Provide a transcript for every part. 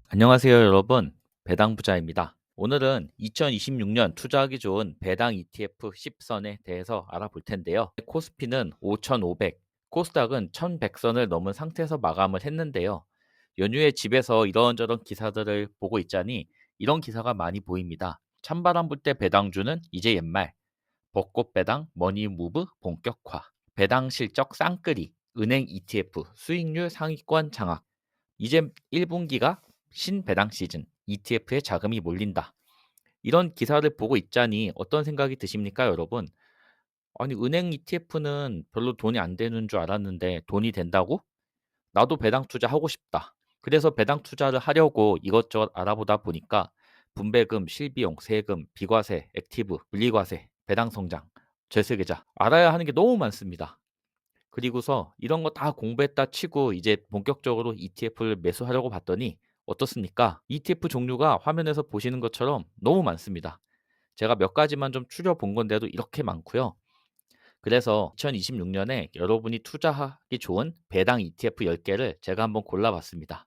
안녕하세요, 여러분. 배당 부자입니다. 오늘은 2026년 투자하기 좋은 배당 ETF 10선에 대해서 알아볼 텐데요. 코스피는 5,500, 코스닥은 1,100선을 넘은 상태에서 마감을 했는데요. 연휴에 집에서 이런저런 기사들을 보고 있자니 이런 기사가 많이 보입니다. 찬바람 불 때 배당주는 이제 옛말, 벚꽃 배당, 머니무브 본격화, 배당 실적 쌍끌이, 은행 ETF 수익률 상위권 장악, 이제 1분기가 신배당 시즌, ETF에 자금이 몰린다. 이런 기사를 보고 있자니 어떤 생각이 드십니까, 여러분? 아니, 은행 ETF는 별로 돈이 안 되는 줄 알았는데 돈이 된다고? 나도 배당 투자하고 싶다. 그래서 배당 투자를 하려고 이것저것 알아보다 보니까 분배금, 실비용, 세금, 비과세, 액티브, 분리과세, 배당 성장, 절세계좌 알아야 하는 게 너무 많습니다. 그리고서 이런 거 다 공부했다 치고 이제 본격적으로 ETF를 매수하려고 봤더니 어떻습니까? ETF 종류가 화면에서 보시는 것처럼 너무 많습니다. 제가 몇 가지만 좀 추려 본 건데도 이렇게 많고요. 그래서 2026년에 여러분이 투자하기 좋은 배당 ETF 10개를 제가 한번 골라봤습니다.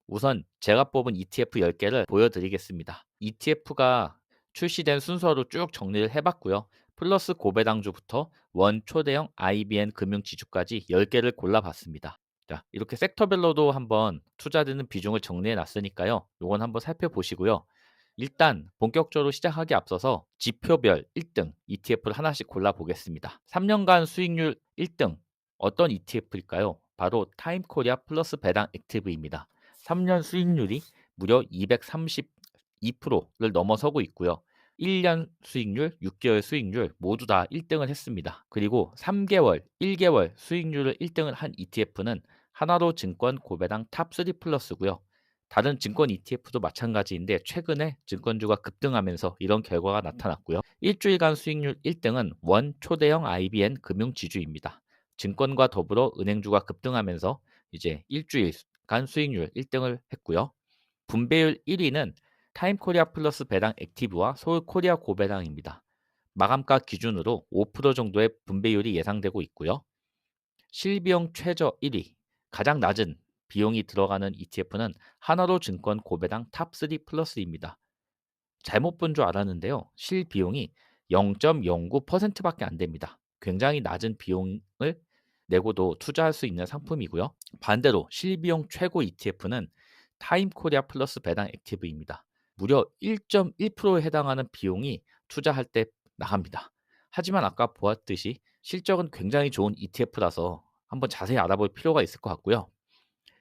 우선 제가 뽑은 ETF 10개를 보여드리겠습니다. ETF가 출시된 순서로 쭉 정리를 해봤고요. 플러스 고배당주부터 원 초대형 IBN 금융지주까지 10개를 골라봤습니다. 자, 이렇게 섹터별로도 한번 투자되는 비중을 정리해 놨으니까요. 요건 한번 살펴보시고요. 일단 본격적으로 시작하기 앞서서 지표별 1등 ETF를 하나씩 골라보겠습니다. 3년간 수익률 1등 어떤 ETF일까요? 바로 타임코리아 플러스 배당 액티브입니다. 3년 수익률이 무려 232%를 넘어서고 있고요. 1년 수익률, 6개월 수익률 모두 다 1등을 했습니다. 그리고 3개월, 1개월 수익률을 1등을 한 ETF는 하나로 증권 고배당 탑3 플러스고요. 다른 증권 ETF도 마찬가지인데 최근에 증권주가 급등하면서 이런 결과가 나타났고요. 일주일간 수익률 1등은 원 초대형 IBN 금융지주입니다. 증권과 더불어 은행주가 급등하면서 이제 일주일간 수익률 1등을 했고요. 분배율 1위는 타임코리아 플러스 배당 액티브와 서울코리아 고배당입니다. 마감가 기준으로 5% 정도의 분배율이 예상되고 있고요. 실비용 최저 1위, 가장 낮은 비용이 들어가는 ETF는 하나로 증권 고배당 탑3 플러스입니다. 잘못 본 줄 알았는데요. 실비용이 0.09%밖에 안 됩니다. 굉장히 낮은 비용을 내고도 투자할 수 있는 상품이고요. 반대로 실비용 최고 ETF는 타임코리아 플러스 배당 액티브입니다. 무려 1.1%에 해당하는 비용이 투자할 때 나갑니다. 하지만 아까 보았듯이 실적은 굉장히 좋은 ETF라서 한번 자세히 알아볼 필요가 있을 것 같고요.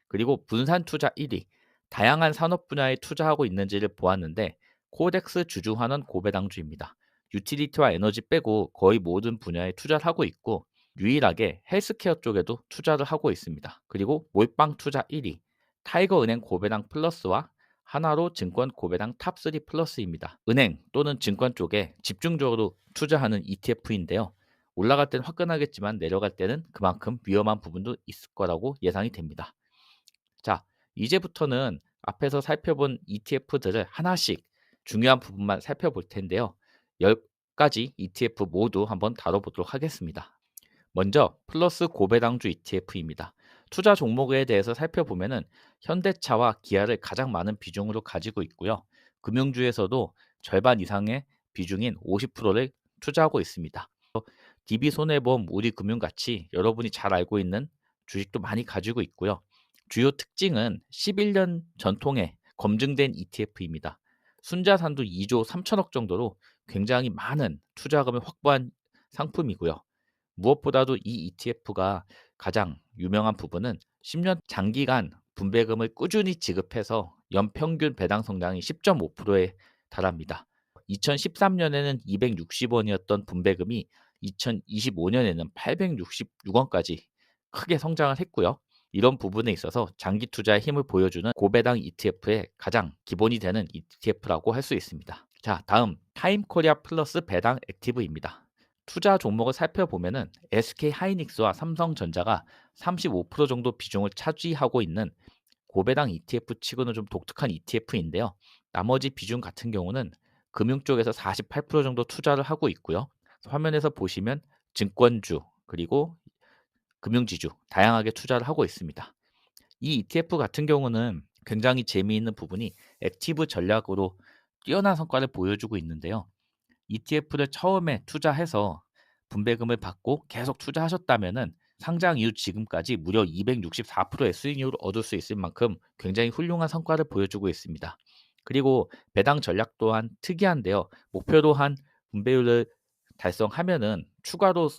그리고 분산 투자 1위, 다양한 산업 분야에 투자하고 있는지를 보았는데 코덱스 주주환원 고배당주입니다. 유틸리티와 에너지 빼고 거의 모든 분야에 투자를 하고 있고 유일하게 헬스케어 쪽에도 투자를 하고 있습니다. 그리고 몰빵 투자 1위, 타이거은행 고배당 플러스와 하나로 증권 고배당 탑3 플러스입니다. 은행 또는 증권 쪽에 집중적으로 투자하는 ETF인데요. 올라갈 때는 화끈하겠지만 내려갈 때는 그만큼 위험한 부분도 있을 거라고 예상이 됩니다. 자, 이제부터는 앞에서 살펴본 ETF들을 하나씩 중요한 부분만 살펴볼 텐데요. 10가지 ETF 모두 한번 다뤄보도록 하겠습니다. 먼저 플러스 고배당주 ETF입니다. 투자 종목에 대해서 살펴보면은 현대차와 기아를 가장 많은 비중으로 가지고 있고요. 금융주에서도 절반 이상의 비중인 50%를 투자하고 있습니다. DB손해보험, 우리금융같이 여러분이 잘 알고 있는 주식도 많이 가지고 있고요. 주요 특징은 11년 전통의 검증된 ETF입니다. 순자산도 2조 3천억 정도로 굉장히 많은 투자금을 확보한 상품이고요. 무엇보다도 이 ETF가 가장 유명한 부분은 10년 장기간 분배금을 꾸준히 지급해서 연평균 배당 성장이 10.5%에 달합니다. 2013년에는 260원이었던 분배금이 2025년에는 866원까지 크게 성장을 했고요. 이런 부분에 있어서 장기 투자의 힘을 보여주는 고배당 ETF의 가장 기본이 되는 ETF라고 할 수 있습니다. 자, 다음 타임코리아 플러스 배당 액티브입니다. 투자 종목을 살펴보면은 SK 하이닉스와 삼성전자가 35% 정도 비중을 차지하고 있는 고배당 ETF 치고는 좀 독특한 ETF인데요. 나머지 비중 같은 경우는 금융 쪽에서 48% 정도 투자를 하고 있고요. 화면에서 보시면 증권주 그리고 금융지주 다양하게 투자를 하고 있습니다. 이 ETF 같은 경우는 굉장히 재미있는 부분이 액티브 전략으로 뛰어난 성과를 보여주고 있는데요. ETF를 처음에 투자해서 분배금을 받고 계속 투자하셨다면은 상장 이후 지금까지 무려 264%의 수익률을 얻을 수 있을 만큼 굉장히 훌륭한 성과를 보여주고 있습니다. 그리고 배당 전략 또한 특이한데요. 목표로 한 분배율을 달성하면은 추가로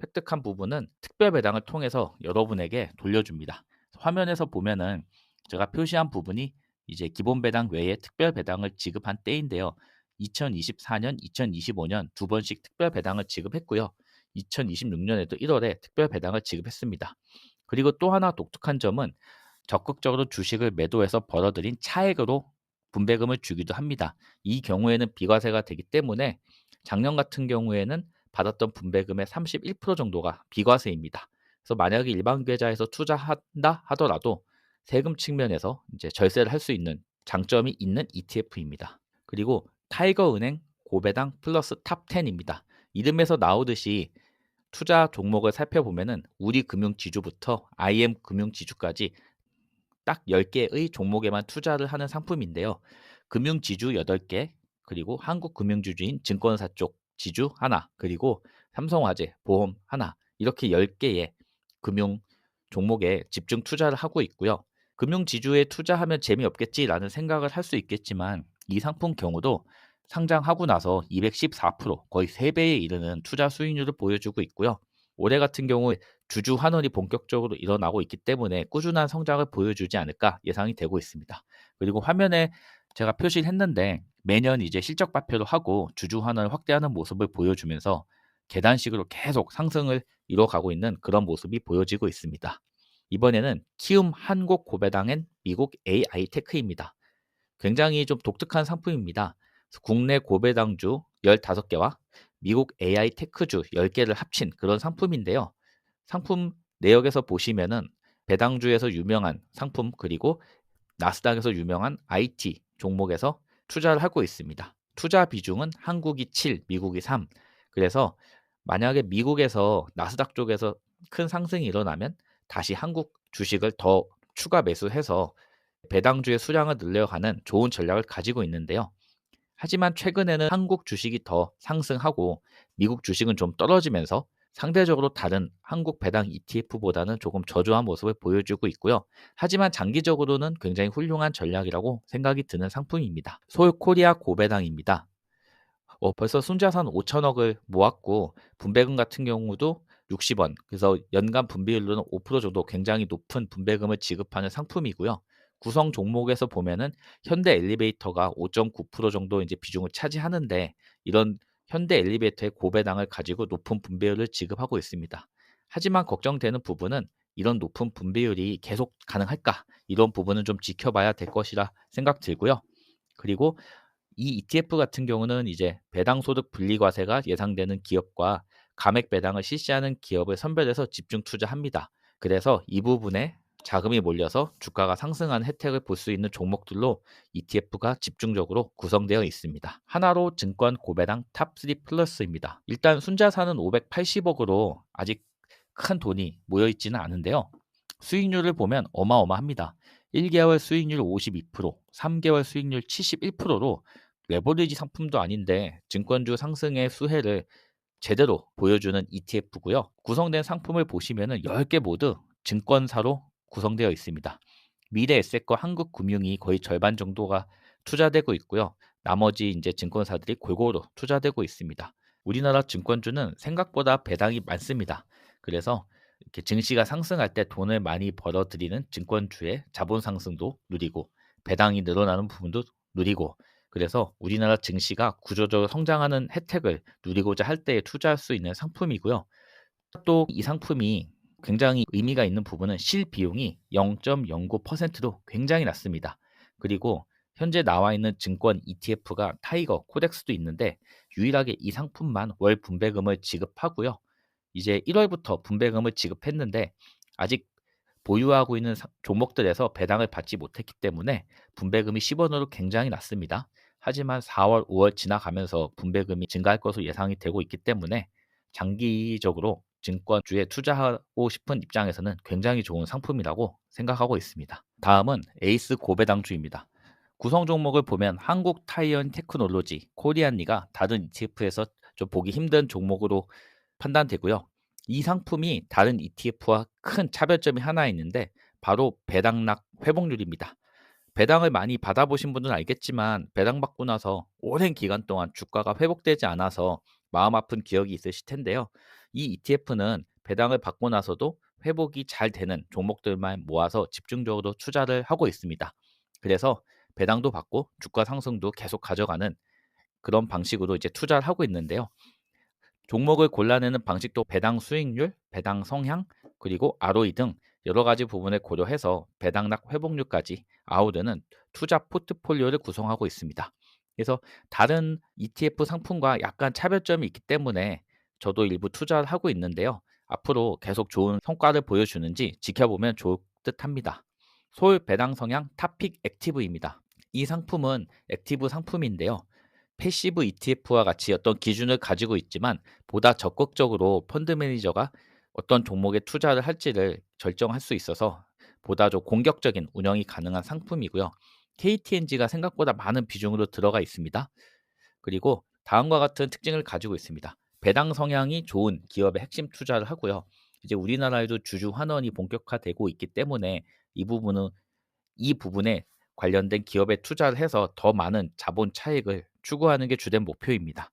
획득한 부분은 특별 배당을 통해서 여러분에게 돌려줍니다. 화면에서 보면은 제가 표시한 부분이 이제 기본 배당 외에 특별 배당을 지급한 때인데요. 2024년, 2025년 두 번씩 특별 배당을 지급했고요. 2026년에도 1월에 특별 배당을 지급했습니다. 그리고 또 하나 독특한 점은 적극적으로 주식을 매도해서 벌어들인 차액으로 분배금을 주기도 합니다. 이 경우에는 비과세가 되기 때문에 작년 같은 경우에는 받았던 분배금의 31% 정도가 비과세입니다. 그래서 만약에 일반 계좌에서 투자한다 하더라도 세금 측면에서 이제 절세를 할 수 있는 장점이 있는 ETF입니다. 그리고 타이거은행 고배당 플러스 탑10입니다. 이름에서 나오듯이 투자 종목을 살펴보면은 우리금융지주부터 IM금융지주까지 딱 10개의 종목에만 투자를 하는 상품인데요. 금융지주 8개, 그리고 한국금융지주인 증권사 쪽 지주 하나, 그리고 삼성화재, 보험 하나, 이렇게 10개의 금융 종목에 집중 투자를 하고 있고요. 금융지주에 투자하면 재미없겠지라는 생각을 할 수 있겠지만 이 상품 경우도 상장하고 나서 214%, 거의 3배에 이르는 투자 수익률을 보여주고 있고요. 올해 같은 경우 주주 환원이 본격적으로 일어나고 있기 때문에 꾸준한 성장을 보여주지 않을까 예상이 되고 있습니다. 그리고 화면에 제가 표시를 했는데 매년 이제 실적 발표를 하고 주주 환원을 확대하는 모습을 보여주면서 계단식으로 계속 상승을 이뤄가고 있는 그런 모습이 보여지고 있습니다. 이번에는 키움 한국 고배당엔 미국 AI 테크입니다. 굉장히 좀 독특한 상품입니다. 국내 고배당주 15개와 미국 AI 테크주 10개를 합친 그런 상품인데요. 상품 내역에서 보시면은 배당주에서 유명한 상품, 그리고 나스닥에서 유명한 IT 종목에서 투자를 하고 있습니다. 투자 비중은 한국이 7, 미국이 3. 그래서 만약에 미국에서 나스닥 쪽에서 큰 상승이 일어나면 다시 한국 주식을 더 추가 매수해서 배당주의 수량을 늘려가는 좋은 전략을 가지고 있는데요. 하지만 최근에는 한국 주식이 더 상승하고 미국 주식은 좀 떨어지면서 상대적으로 다른 한국 배당 ETF보다는 조금 저조한 모습을 보여주고 있고요. 하지만 장기적으로는 굉장히 훌륭한 전략이라고 생각이 드는 상품입니다. 솔코리아 고배당입니다. 벌써 순자산 5천억을 모았고 분배금 같은 경우도 60원. 그래서 연간 분배율로는 5% 정도 굉장히 높은 분배금을 지급하는 상품이고요. 구성 종목에서 보면은 현대 엘리베이터가 5.9% 정도 이제 비중을 차지하는데 이런 현대 엘리베이터의 고배당을 가지고 높은 분배율을 지급하고 있습니다. 하지만 걱정되는 부분은 이런 높은 분배율이 계속 가능할까? 이런 부분은 좀 지켜봐야 될 것이라 생각 들고요. 그리고 이 ETF 같은 경우는 이제 배당 소득 분리과세가 예상되는 기업과 감액 배당을 실시하는 기업을 선별해서 집중 투자합니다. 그래서 이 부분에 자금이 몰려서 주가가 상승하는 혜택을 볼 수 있는 종목들로 ETF가 집중적으로 구성되어 있습니다. 하나로 증권 고배당 탑3 플러스입니다. 일단 순자산은 580억으로 아직 큰 돈이 모여 있지는 않은데요. 수익률을 보면 어마어마합니다. 1개월 수익률 52%, 3개월 수익률 71%로 레버리지 상품도 아닌데 증권주 상승의 수혜를 제대로 보여주는 ETF고요. 구성된 상품을 보시면은 10개 모두 증권사로 구성되어 있습니다. 미래에셋과 한국금융이 거의 절반 정도가 투자되고 있고요. 나머지 이제 증권사들이 골고루 투자되고 있습니다. 우리나라 증권주는 생각보다 배당이 많습니다. 그래서 이렇게 증시가 상승할 때 돈을 많이 벌어들이는 증권주의 자본 상승도 누리고 배당이 늘어나는 부분도 누리고, 그래서 우리나라 증시가 구조적으로 성장하는 혜택을 누리고자 할 때에 투자할 수 있는 상품이고요. 또 이 상품이 굉장히 의미가 있는 부분은 실비용이 0.09%로 굉장히 낮습니다. 그리고 현재 나와 있는 증권 ETF가 타이거, 코덱스도 있는데 유일하게 이 상품만 월 분배금을 지급하고요. 이제 1월부터 분배금을 지급했는데 아직 보유하고 있는 종목들에서 배당을 받지 못했기 때문에 분배금이 10원으로 굉장히 낮습니다. 하지만 4월, 5월 지나가면서 분배금이 증가할 것으로 예상이 되고 있기 때문에 장기적으로 증권주에 투자하고 싶은 입장에서는 굉장히 좋은 상품이라고 생각하고 있습니다. 다음은 에이스 고배당주입니다. 구성 종목을 보면 한국 타이언 테크놀로지, 코리안리가 다른 ETF에서 좀 보기 힘든 종목으로 판단되고요. 이 상품이 다른 ETF와 큰 차별점이 하나 있는데 바로 배당락 회복률입니다. 배당을 많이 받아보신 분들은 알겠지만 배당받고 나서 오랜 기간 동안 주가가 회복되지 않아서 마음 아픈 기억이 있으실 텐데요. 이 ETF는 배당을 받고 나서도 회복이 잘 되는 종목들만 모아서 집중적으로 투자를 하고 있습니다. 그래서 배당도 받고 주가 상승도 계속 가져가는 그런 방식으로 이제 투자를 하고 있는데요. 종목을 골라내는 방식도 배당 수익률, 배당 성향, 그리고 ROE 등 여러 가지 부분을 고려해서 배당락 회복률까지 아우르는 투자 포트폴리오를 구성하고 있습니다. 그래서 다른 ETF 상품과 약간 차별점이 있기 때문에 저도 일부 투자를 하고 있는데요. 앞으로 계속 좋은 성과를 보여주는지 지켜보면 좋을 듯합니다. 소울 배당 성향 탑픽 액티브입니다. 이 상품은 액티브 상품인데요. 패시브 ETF와 같이 어떤 기준을 가지고 있지만 보다 적극적으로 펀드 매니저가 어떤 종목에 투자를 할지를 결정할 수 있어서 보다 좀 공격적인 운영이 가능한 상품이고요. KTNG가 생각보다 많은 비중으로 들어가 있습니다. 그리고 다음과 같은 특징을 가지고 있습니다. 배당 성향이 좋은 기업에 핵심 투자를 하고요. 이제 우리나라에도 주주 환원이 본격화되고 있기 때문에 이 부분에 관련된 기업에 투자를 해서 더 많은 자본 차익을 추구하는 게 주된 목표입니다.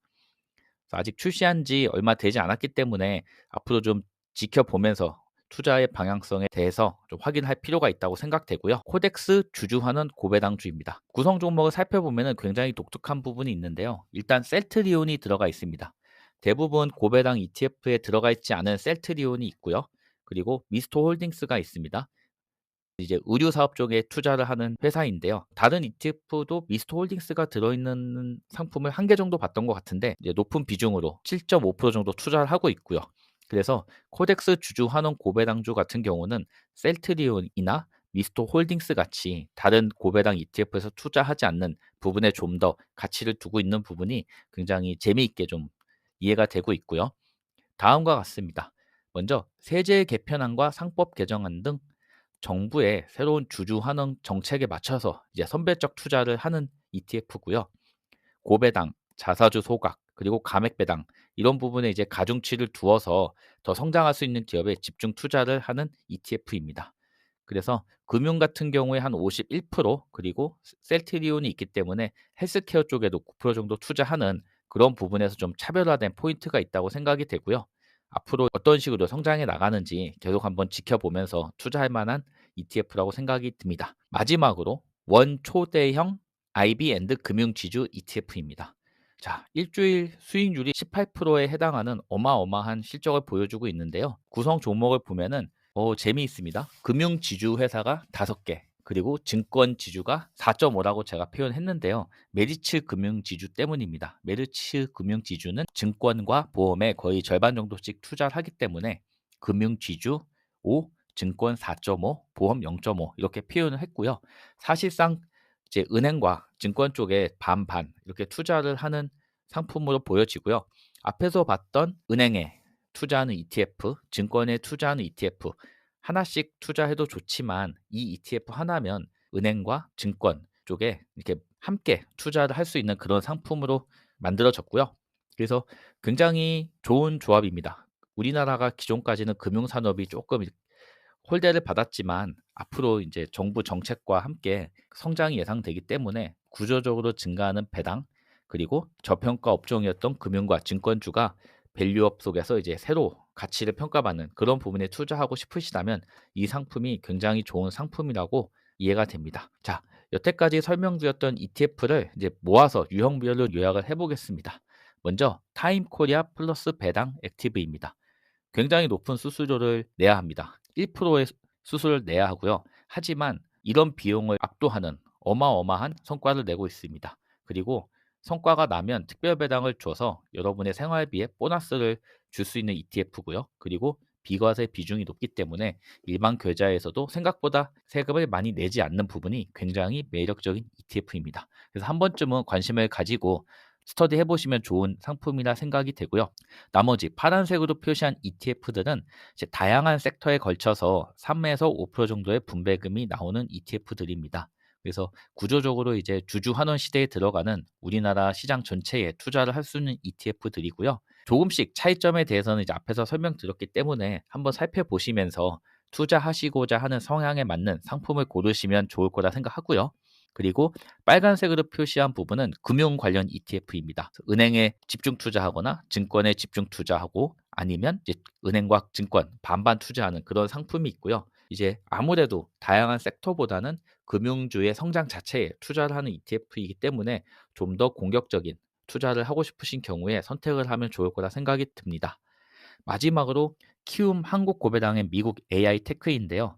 아직 출시한 지 얼마 되지 않았기 때문에 앞으로 좀 지켜보면서 투자의 방향성에 대해서 좀 확인할 필요가 있다고 생각되고요. 코덱스 주주환원 고배당주입니다. 구성 종목을 살펴보면 굉장히 독특한 부분이 있는데요. 일단 셀트리온이 들어가 있습니다. 대부분 고배당 ETF에 들어가 있지 않은 셀트리온이 있고요. 그리고 미스토 홀딩스가 있습니다. 이제 의류 사업 쪽에 투자를 하는 회사인데요. 다른 ETF도 미스터 홀딩스가 들어있는 상품을 한 개 정도 봤던 것 같은데 이제 높은 비중으로 7.5% 정도 투자를 하고 있고요. 그래서 코덱스 주주 환원 고배당주 같은 경우는 셀트리온이나 미스터 홀딩스 같이 다른 고배당 ETF에서 투자하지 않는 부분에 좀 더 가치를 두고 있는 부분이 굉장히 재미있게 좀 이해가 되고 있고요. 다음과 같습니다. 먼저 세제 개편안과 상법 개정안 등 정부의 새로운 주주 환원 정책에 맞춰서 이제 선별적 투자를 하는 ETF고요. 고배당, 자사주 소각, 그리고 감액 배당 이런 부분에 이제 가중치를 두어서 더 성장할 수 있는 기업에 집중 투자를 하는 ETF입니다. 그래서 금융 같은 경우에 한 51% 그리고 셀트리온이 있기 때문에 헬스케어 쪽에도 9% 정도 투자하는 그런 부분에서 좀 차별화된 포인트가 있다고 생각이 되고요. 앞으로 어떤 식으로 성장해 나가는지 계속 한번 지켜보면서 투자할 만한 ETF라고 생각이 듭니다. 마지막으로 원초대형 IB 앤드 금융지주 ETF입니다. 자, 일주일 수익률이 18%에 해당하는 어마어마한 실적을 보여주고 있는데요. 구성 종목을 보면은 재미있습니다. 금융지주 회사가 5개, 그리고 증권지주가 4.5라고 제가 표현했는데요. 메리츠 금융지주 때문입니다. 메리츠 금융지주는 증권과 보험에 거의 절반 정도씩 투자를 하기 때문에 금융지주 5, 증권 4.5, 보험 0.5 이렇게 표현을 했고요. 사실상 이제 은행과 증권 쪽에 반반 이렇게 투자를 하는 상품으로 보여지고요. 앞에서 봤던 은행에 투자하는 ETF, 증권에 투자하는 ETF 하나씩 투자해도 좋지만 이 ETF 하나면 은행과 증권 쪽에 이렇게 함께 투자를 할 수 있는 그런 상품으로 만들어졌고요. 그래서 굉장히 좋은 조합입니다. 우리나라가 기존까지는 금융산업이 조금 홀대를 받았지만 앞으로 이제 정부 정책과 함께 성장이 예상되기 때문에 구조적으로 증가하는 배당 그리고 저평가 업종이었던 금융과 증권주가 밸류업 속에서 이제 새로 가치를 평가받는 그런 부분에 투자하고 싶으시다면 이 상품이 굉장히 좋은 상품이라고 이해가 됩니다. 자, 여태까지 설명드렸던 ETF를 이제 모아서 유형별로 요약을 해보겠습니다. 먼저 타임코리아 플러스 배당 액티브입니다. 굉장히 높은 수수료를 내야 합니다. 1%의 수수료를 내야 하고요. 하지만 이런 비용을 압도하는 어마어마한 성과를 내고 있습니다. 그리고 성과가 나면 특별 배당을 줘서 여러분의 생활비에 보너스를 줄 수 있는 ETF고요. 그리고 비과세 비중이 높기 때문에 일반 계좌에서도 생각보다 세금을 많이 내지 않는 부분이 굉장히 매력적인 ETF입니다. 그래서 한 번쯤은 관심을 가지고 스터디해 보시면 좋은 상품이라 생각이 되고요. 나머지 파란색으로 표시한 ETF들은 이제 다양한 섹터에 걸쳐서 3에서 5% 정도의 분배금이 나오는 ETF들입니다. 그래서 구조적으로 이제 주주 환원 시대에 들어가는 우리나라 시장 전체에 투자를 할 수 있는 ETF들이고요. 조금씩 차이점에 대해서는 이제 앞에서 설명드렸기 때문에 한번 살펴보시면서 투자하시고자 하는 성향에 맞는 상품을 고르시면 좋을 거라 생각하고요. 그리고 빨간색으로 표시한 부분은 금융 관련 ETF입니다. 은행에 집중 투자하거나 증권에 집중 투자하고 아니면 이제 은행과 증권 반반 투자하는 그런 상품이 있고요. 이제 아무래도 다양한 섹터보다는 금융주의 성장 자체에 투자를 하는 ETF이기 때문에 좀 더 공격적인 투자를 하고 싶으신 경우에 선택을 하면 좋을 거라 생각이 듭니다. 마지막으로 키움 한국고배당의 미국 AI 테크인데요.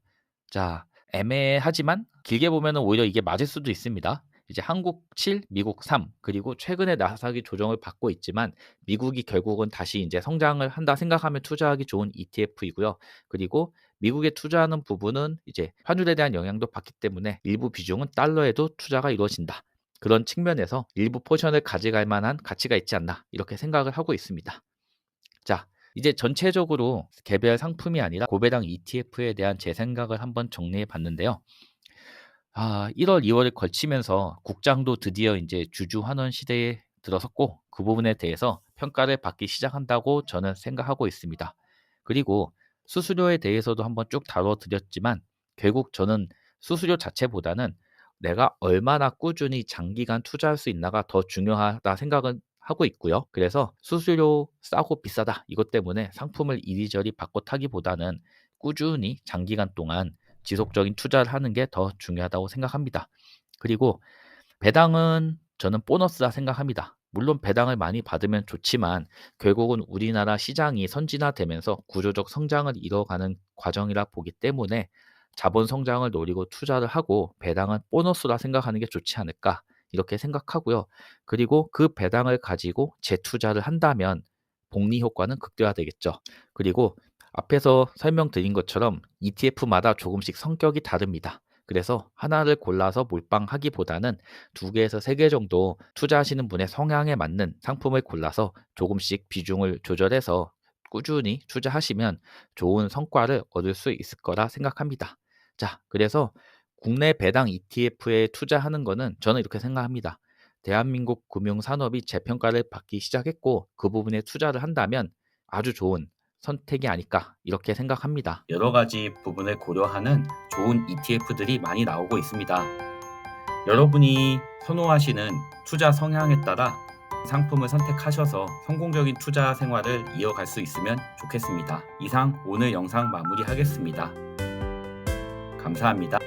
자, 애매하지만 길게 보면 오히려 이게 맞을 수도 있습니다. 이제 한국 7, 미국 3, 그리고 최근에 나스닥이 조정을 받고 있지만 미국이 결국은 다시 이제 성장을 한다 생각하면 투자하기 좋은 ETF이고요. 그리고 미국에 투자하는 부분은 이제 환율에 대한 영향도 받기 때문에 일부 비중은 달러에도 투자가 이루어진다. 그런 측면에서 일부 포션을 가져갈 만한 가치가 있지 않나 이렇게 생각을 하고 있습니다. 자, 이제 전체적으로 개별 상품이 아니라 고배당 ETF에 대한 제 생각을 한번 정리해 봤는데요. 1월, 2월에 걸치면서 국장도 드디어 이제 주주 환원 시대에 들어섰고 그 부분에 대해서 평가를 받기 시작한다고 저는 생각하고 있습니다. 그리고 수수료에 대해서도 한번 쭉 다뤄드렸지만 결국 저는 수수료 자체보다는 내가 얼마나 꾸준히 장기간 투자할 수 있나가 더 중요하다 생각은 하고 있고요. 그래서 수수료 싸고 비싸다 이것 때문에 상품을 이리저리 바꿔 타기보다는 꾸준히 장기간 동안 지속적인 투자를 하는 게 더 중요하다고 생각합니다. 그리고 배당은 저는 보너스라 생각합니다. 물론 배당을 많이 받으면 좋지만 결국은 우리나라 시장이 선진화되면서 구조적 성장을 이뤄가는 과정이라 보기 때문에 자본 성장을 노리고 투자를 하고 배당은 보너스라 생각하는 게 좋지 않을까 이렇게 생각하고요. 그리고 그 배당을 가지고 재투자를 한다면 복리 효과는 극대화되겠죠. 그리고 앞에서 설명드린 것처럼 ETF마다 조금씩 성격이 다릅니다. 그래서 하나를 골라서 몰빵하기보다는 2개에서 3개 정도 투자하시는 분의 성향에 맞는 상품을 골라서 조금씩 비중을 조절해서 꾸준히 투자하시면 좋은 성과를 얻을 수 있을 거라 생각합니다. 자, 그래서 국내 배당 ETF에 투자하는 거는 저는 이렇게 생각합니다. 대한민국 금융산업이 재평가를 받기 시작했고 그 부분에 투자를 한다면 아주 좋은 선택이 아닐까 이렇게 생각합니다. 여러 가지 부분을 고려하는 좋은 ETF들이 많이 나오고 있습니다. 여러분이 선호하시는 투자 성향에 따라 상품을 선택하셔서 성공적인 투자 생활을 이어갈 수 있으면 좋겠습니다. 이상 오늘 영상 마무리하겠습니다. 감사합니다.